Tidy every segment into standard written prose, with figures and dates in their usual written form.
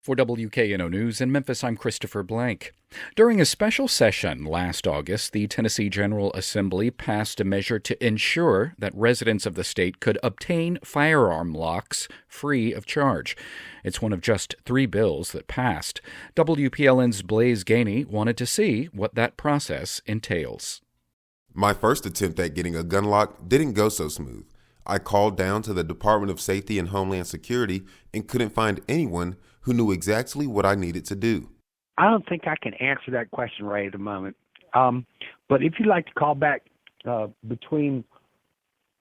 For WKNO News in Memphis, I'm Christopher Blank. During a special session last August, the Tennessee General Assembly passed a measure to ensure that residents of the state could obtain firearm locks free of charge. It's one of just 3 bills that passed. WPLN's Blaze Gainey wanted to see what that process entails. My first attempt at getting a gun lock didn't go so smooth. I called down to the Department of Safety and Homeland Security and couldn't find anyone who knew exactly what I needed to do. I don't think I can answer that question right at the moment. But if you'd like to call back between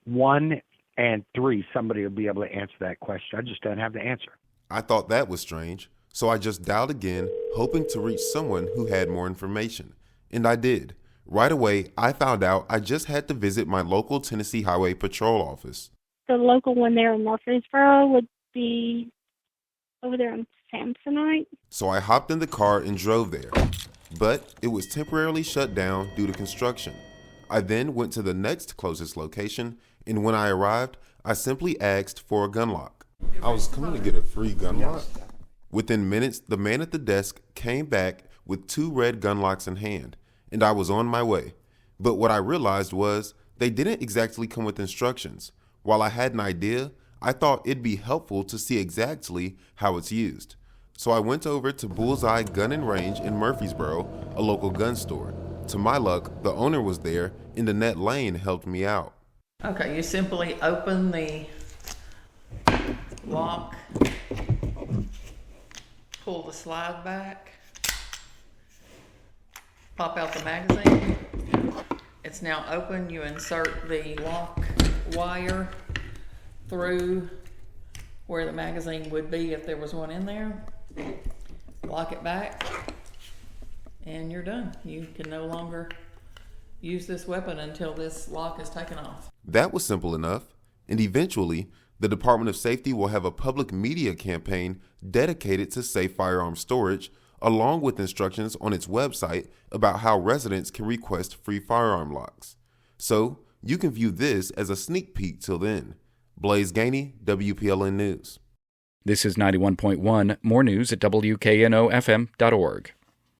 1 and 3, somebody will be able to answer that question. I just don't have the answer. I thought that was strange, so I just dialed again, hoping to reach someone who had more information. And I did. Right away, I found out I just had to visit my local Tennessee Highway Patrol office. The local one there in Murfreesboro would be over there on Samsonite. So I hopped in the car and drove there, but it was temporarily shut down due to construction. I then went to the next closest location, and when I arrived, I simply asked for a gun lock. I was coming to get a free gun lock. Within minutes, the man at the desk came back with 2 red gun locks in hand, and I was on my way. But what I realized was they didn't exactly come with instructions. While I had an idea, I thought it'd be helpful to see exactly how it's used. So I went over to Bullseye Gun and Range in Murfreesboro, a local gun store. To my luck, the owner was there, and Annette Lane helped me out. Okay, you simply open the lock, pull the slide back, pop out the magazine. It's now open. You insert the lock wire through where the magazine would be if there was one in there, lock it back, and you're done. You can no longer use this weapon until this lock is taken off. That was simple enough, and eventually, the Department of Safety will have a public media campaign dedicated to safe firearm storage, along with instructions on its website about how residents can request free firearm locks. So, you can view this as a sneak peek till then. Blaze Gainey, WPLN News. This is 91.1. More news at WKNOFM.org.